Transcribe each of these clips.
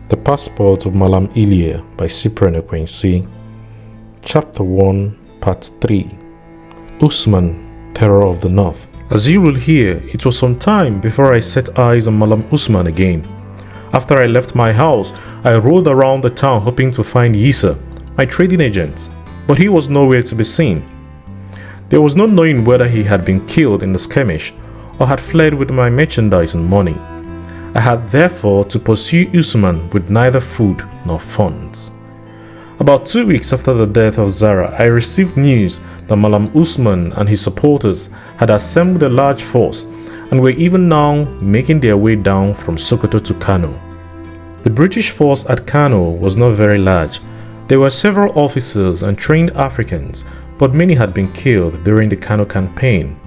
The Passport of Mallam Ilia by Cyprian Quincy. Chapter 1, Part 3. Usman, Terror of the North. As you will hear, it was some time before I set eyes on Mallam Usman again. After I left my house, I rode around the town hoping to find Yisa, my trading agent, but he was nowhere to be seen. There was no knowing whether he had been killed in the skirmish or had fled with my merchandise and money. I had therefore to pursue Usman with neither food nor funds. About 2 weeks after the death of Zarah, I received news that Mallam Usman and his supporters had assembled a large force and were even now making their way down from Sokoto to Kano. The British force at Kano was not very large. There were several officers and trained Africans, but many had been killed during the Kano campaign.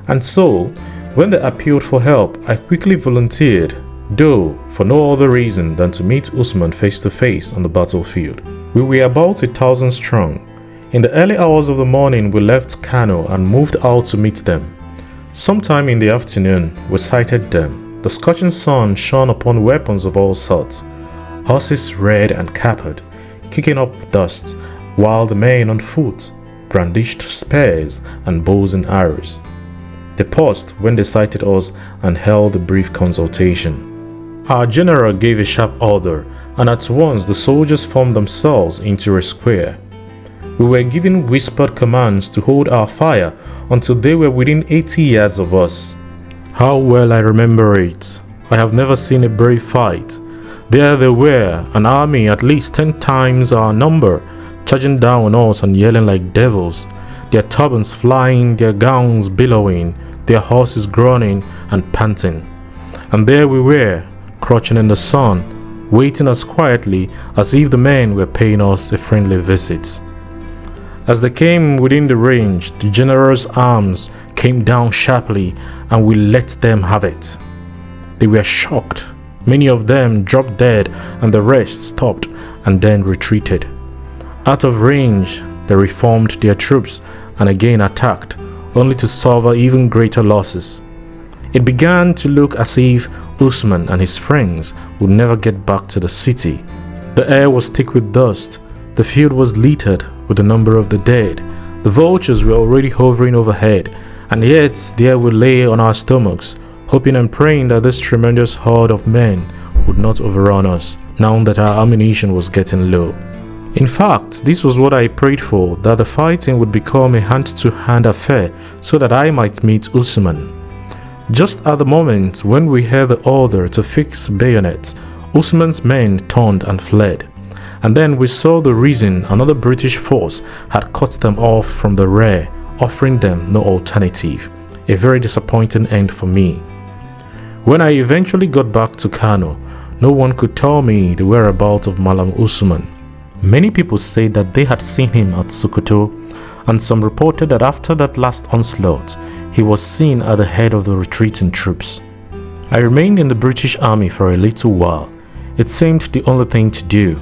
And so, when they appealed for help, I quickly volunteered, though for no other reason than to meet Usman face to face on the battlefield. We were about 1,000 strong. In the early hours of the morning, we left Kano and moved out to meet them. Sometime in the afternoon, we sighted them. The scorching sun shone upon weapons of all sorts, horses red and capped, kicking up dust, while the men on foot brandished spears and bows and arrows. They paused when they sighted us and held a brief consultation. Our general gave a sharp order, and at once the soldiers formed themselves into a square. We were given whispered commands to hold our fire until they were within 80 yards of us. How well I remember it. I have never seen a brave fight. There they were, an army at least 10 times our number, charging down on us and yelling like devils, their turbans flying, their gowns billowing, their horses groaning and panting. And there we were, crouching in the sun, waiting as quietly as if the men were paying us a friendly visit. As they came within the range, the general's arms came down sharply and we let them have it. They were shocked. Many of them dropped dead and the rest stopped and then retreated. Out of range, they reformed their troops and again attacked, only to suffer even greater losses. It began to look as if Usman and his friends would never get back to the city. The air was thick with dust. The field was littered with the number of the dead. The vultures were already hovering overhead, and yet there we lay on our stomachs, hoping and praying that this tremendous horde of men would not overrun us, now that our ammunition was getting low. In fact, this was what I prayed for, that the fighting would become a hand-to-hand affair so that I might meet Usman. Just at the moment when we heard the order to fix bayonets, Usman's men turned and fled. And then we saw the reason another British force had cut them off from the rear, offering them no alternative. A very disappointing end for me. When I eventually got back to Kano, no one could tell me the whereabouts of Mallam Usman. Many people said that they had seen him at Sokoto, and some reported that after that last onslaught, he was seen at the head of the retreating troops. I remained in the British Army for a little while. It seemed the only thing to do,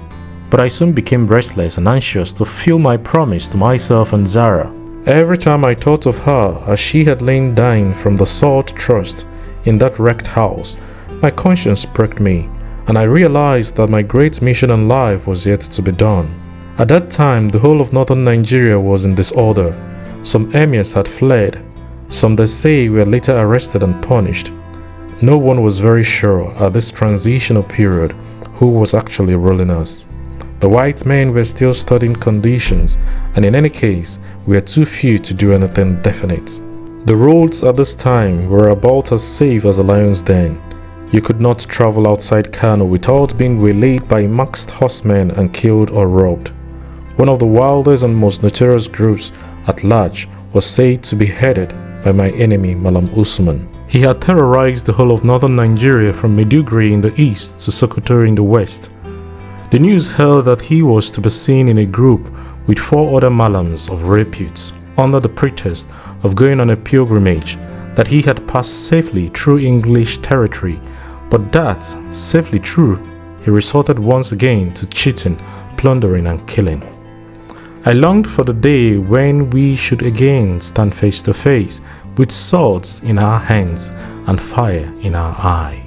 but I soon became restless and anxious to fulfill my promise to myself and Zarah. Every time I thought of her as she had lain dying from the salt thrust in that wrecked house, my conscience pricked me, and I realized that my great mission in life was yet to be done. At that time, the whole of northern Nigeria was in disorder. Some emirs had fled. Some, they say, were later arrested and punished. No one was very sure at this transitional period who was actually ruling us. The white men were still studying conditions, and in any case, we were too few to do anything definite. The roads at this time were about as safe as the lion's den. You could not travel outside Kano without being waylaid by masked horsemen and killed or robbed. One of the wildest and most notorious groups at large was said to be headed by my enemy Mallam Usman. He had terrorized the whole of northern Nigeria from Maiduguri in the east to Sokoto in the west. The news held that he was to be seen in a group with 4 other Mallams of repute, under the pretext of going on a pilgrimage, that he had passed safely through English territory, but that, safely through, he resorted once again to cheating, plundering and killing. I longed for the day when we should again stand face to face with swords in our hands and fire in our eye.